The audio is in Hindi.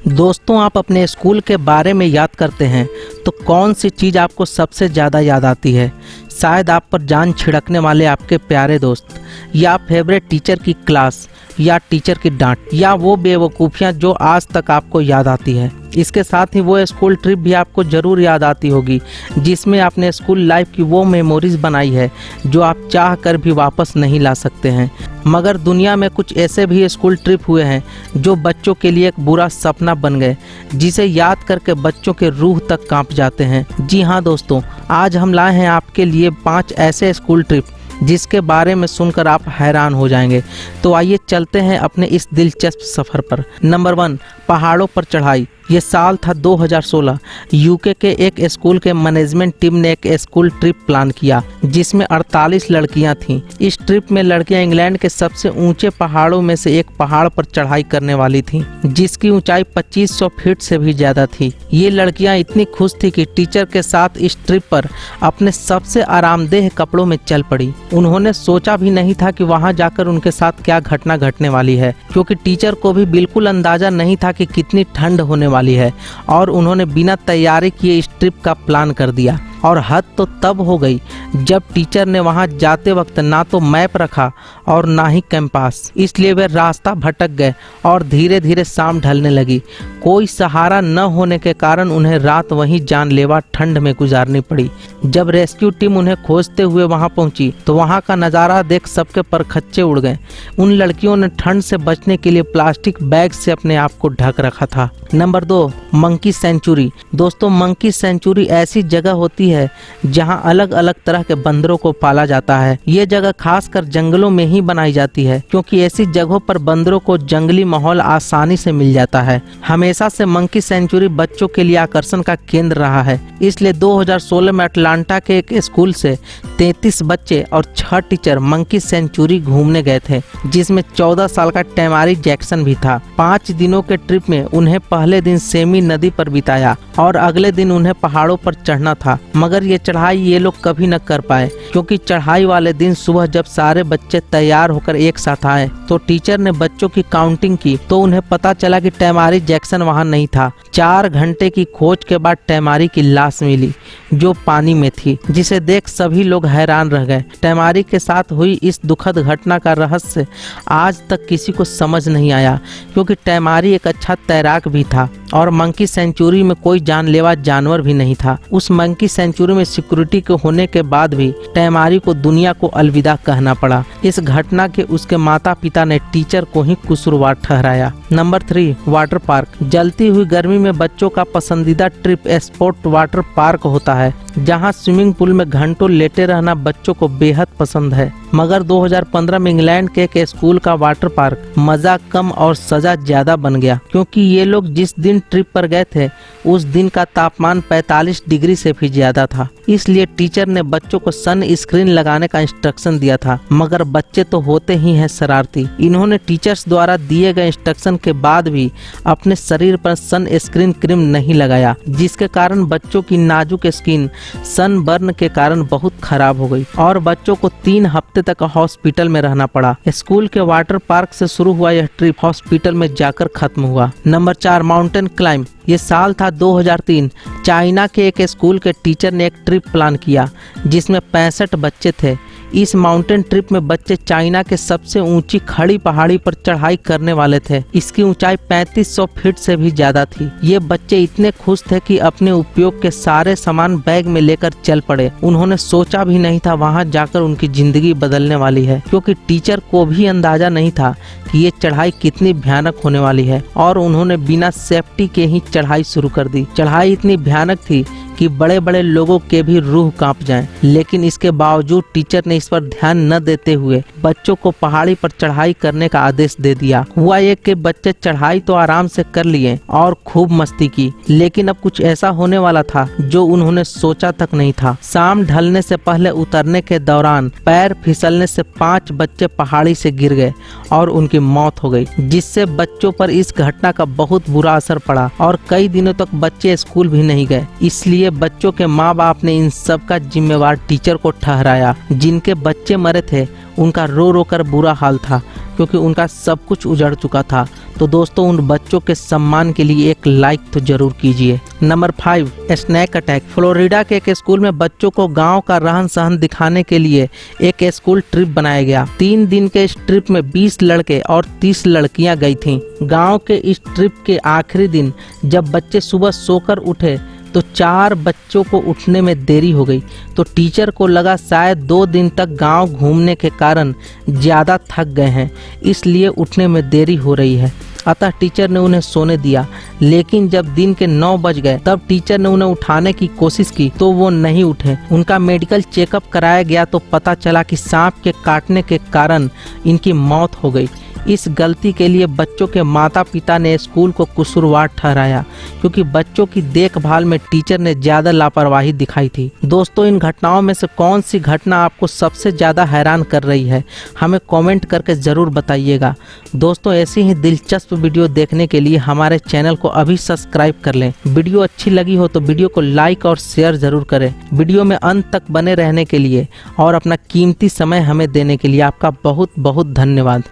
दोस्तों, आप अपने स्कूल के बारे में याद करते हैं तो कौन सी चीज़ आपको सबसे ज़्यादा याद आती है? शायद आप पर जान छिड़कने वाले आपके प्यारे दोस्त, या फेवरेट टीचर की क्लास, या टीचर की डांट, या वो बेवकूफ़ियाँ जो आज तक आपको याद आती है। इसके साथ ही वो स्कूल ट्रिप भी आपको ज़रूर याद आती होगी जिसमें आपने स्कूल लाइफ की वो मेमोरीज़ बनाई है जो आप चाह कर भी वापस नहीं ला सकते हैं। मगर दुनिया में कुछ ऐसे भी स्कूल ट्रिप हुए हैं जो बच्चों के लिए एक बुरा सपना बन गए, जिसे याद करके बच्चों के रूह तक कांप जाते हैं। जी हाँ दोस्तों, आज हम लाए हैं आपके लिए 5 ऐसे स्कूल ट्रिप जिसके बारे में सुनकर आप हैरान हो जाएंगे। तो आइए चलते हैं अपने इस दिलचस्प सफ़र पर। नंबर 1, पहाड़ों पर चढ़ाई। ये साल था 2016। यूके के एक स्कूल के मैनेजमेंट टीम ने एक स्कूल ट्रिप प्लान किया जिसमें 48 लड़कियां थीं। इस ट्रिप में लड़कियां इंग्लैंड के सबसे ऊंचे पहाड़ों में से एक पहाड़ पर चढ़ाई करने वाली थीं, जिसकी ऊंचाई 2500 फीट से भी ज़्यादा थी। ये लड़कियां इतनी खुश थी कि टीचर के साथ इस ट्रिप पर अपने सबसे आरामदेह कपड़ों में चल पड़ी। उन्होंने सोचा भी नहीं था कि वहाँ जाकर उनके साथ क्या घटना घटने वाली है, क्योंकि टीचर को भी बिल्कुल अंदाजा नहीं था कि कितनी ठंड होने वाली है, और उन्होंने बिना तैयारी किए इस ट्रिप का प्लान कर दिया। और हद तो तब हो गई जब टीचर ने वहां जाते वक्त ना तो मैप रखा और ना ही कैंपास, इसलिए वे रास्ता भटक गए और धीरे धीरे शाम ढलने लगी। कोई सहारा न होने के कारण उन्हें रात वहीं जानलेवा ठंड में गुजारनी पड़ी। जब रेस्क्यू टीम उन्हें खोजते हुए वहां पहुंची तो वहां का नज़ारा देख सबके परखच्चे उड़ गए। उन लड़कियों ने ठंड से बचने के लिए प्लास्टिक बैग से अपने आप को ढक रखा था। Number 2, monkey sanctuary. दोस्तों, मंकी सेंचुरी ऐसी जगह होती है जहां अलग अलग तरह के बंदरों को पाला जाता है। ये जगह खासकर जंगलों में ही बनाई जाती है, क्योंकि ऐसी जगहों पर बंदरों को जंगली माहौल आसानी से मिल जाता है। हमेशा से मंकी सेंचुरी बच्चों के लिए आकर्षण का केंद्र रहा है। इसलिए 2016 में अटलांटा के एक स्कूल से 33 बच्चे और 6 टीचर मंकी सेंचुरी घूमने गए थे, जिसमें 14 साल का टेमारी जैक्सन भी था। 5 दिनों के ट्रिप में उन्हें पहले दिन सेमी नदी पर बिताया और अगले दिन उन्हें पहाड़ों पर चढ़ना था। मगर ये चढ़ाई ये लोग कभी न कर पाए, क्योंकि चढ़ाई वाले दिन सुबह जब सारे बच्चे तैयार होकर एक साथ आए तो टीचर ने बच्चों की काउंटिंग की तो उन्हें पता चला कि टेमारी जैक्सन वहां नहीं था। 4 घंटे की खोज के बाद टेमारी की लाश मिली जो पानी में थी, जिसे देख सभी लोग हैरान रह गए। टेमारी के साथ हुई इस दुखद घटना का रहस्य आज तक किसी को समझ नहीं आया, क्योंकि टेमारी एक अच्छा तैराक भी था और मंकी सेंचुरी में कोई जानलेवा जानवर भी नहीं था। उस मंकी सेंचुरी में सिक्योरिटी के होने के बाद भी टेमारी को दुनिया को अलविदा कहना पड़ा। इस घटना के उसके माता पिता ने टीचर को ही कसूरवार ठहराया। Number 3, water park. जलती हुई गर्मी में बच्चों का पसंदीदा ट्रिप स्पोर्ट वाटर पार्क होता है, जहां स्विमिंग पूल में घंटों लेटे रहना बच्चों को बेहद पसंद है। मगर 2015 में इंग्लैंड के एक स्कूल का वाटर पार्क मजा कम और सजा ज्यादा बन गया, क्योंकि ये लोग जिस दिन ट्रिप पर गए थे उस दिन का तापमान 45 डिग्री से भी ज्यादा था। इसलिए टीचर ने बच्चों को सन स्क्रीन लगाने का इंस्ट्रक्शन दिया था, मगर बच्चे तो होते ही हैं शरारती। इन्होंने टीचर्स द्वारा दिए गए इंस्ट्रक्शन के बाद भी अपने शरीर पर सन स्क्रीन क्रीम नहीं लगाया, जिसके कारण बच्चों की नाजुक स्किन सन बर्न के कारण बहुत खराब हो गई और बच्चों को 3 हफ्ते तक हॉस्पिटल में रहना पड़ा। स्कूल के वाटर पार्क से शुरू हुआ यह ट्रिप हॉस्पिटल में जाकर खत्म हुआ। Number 4, mountain climb. ये साल था 2003। चाइना के एक स्कूल के टीचर ने एक ट्रिप प्लान किया जिसमें 65 बच्चे थे। इस माउंटेन ट्रिप में बच्चे चाइना के सबसे ऊंची खड़ी पहाड़ी पर चढ़ाई करने वाले थे। इसकी ऊंचाई 3500 फीट से भी ज्यादा थी। ये बच्चे इतने खुश थे कि अपने उपयोग के सारे सामान बैग में लेकर चल पड़े। उन्होंने सोचा भी नहीं था वहां जाकर उनकी जिंदगी बदलने वाली है, क्योंकि टीचर को भी अंदाजा नहीं था कि ये चढ़ाई कितनी भयानक होने वाली है, और उन्होंने बिना सेफ्टी के ही चढ़ाई शुरू कर दी। चढ़ाई इतनी भयानक थी कि बड़े बड़े लोगों के भी रूह कांप जाएं, लेकिन इसके बावजूद टीचर ने इस पर ध्यान न देते हुए बच्चों को पहाड़ी पर चढ़ाई करने का आदेश दे दिया। हुआ ये कि बच्चे चढ़ाई तो आराम से कर लिए और खूब मस्ती की, लेकिन अब कुछ ऐसा होने वाला था जो उन्होंने सोचा तक नहीं था। शाम ढलने से पहले उतरने के दौरान पैर फिसलने से 5 बच्चे पहाड़ी से गिर गए और उनकी मौत हो गई, जिससे बच्चों पर इस घटना का बहुत बुरा असर पड़ा और कई दिनों तक बच्चे स्कूल भी नहीं गए। इसलिए बच्चों के माँ बाप ने इन सब का जिम्मेवार टीचर को ठहराया। जिनके बच्चे मरे थे उनका रो रो कर बुरा हाल था क्योंकि उनका सब कुछ उजड़ चुका था। तो दोस्तों उन बच्चों के सम्मान के लिए एक लाइक तो जरूर कीजिए। Number 5, snack attack. फ्लोरिडा के एक स्कूल में बच्चों को गांव का रहन सहन दिखाने के लिए एक स्कूल ट्रिप बनाया गया। 3 दिन के इस ट्रिप में 20 लड़के और 30 लड़कियां गई थीं। गांव के इस ट्रिप के आखिरी दिन जब बच्चे सुबह सोकर उठे तो 4 बच्चों को उठने में देरी हो गई। तो टीचर को लगा शायद 2 दिन तक गांव घूमने के कारण ज़्यादा थक गए हैं, इसलिए उठने में देरी हो रही है। अतः टीचर ने उन्हें सोने दिया। लेकिन जब दिन के 9 बज गए तब टीचर ने उन्हें उठाने की कोशिश की तो वो नहीं उठे। उनका मेडिकल चेकअप कराया गया तो पता चला कि सांप के काटने के कारण इनकी मौत हो गई। इस गलती के लिए बच्चों के माता पिता ने स्कूल को कसूरवार ठहराया क्योंकि बच्चों की देखभाल में टीचर ने ज़्यादा लापरवाही दिखाई थी। दोस्तों इन घटनाओं में से कौन सी घटना आपको सबसे ज़्यादा हैरान कर रही है, हमें कमेंट करके ज़रूर बताइएगा। दोस्तों ऐसी ही दिलचस्प वीडियो देखने के लिए हमारे चैनल को अभी सब्सक्राइब कर लें। वीडियो अच्छी लगी हो तो वीडियो को लाइक और शेयर ज़रूर करें। वीडियो में अंत तक बने रहने के लिए और अपना कीमती समय हमें देने के लिए आपका बहुत बहुत धन्यवाद।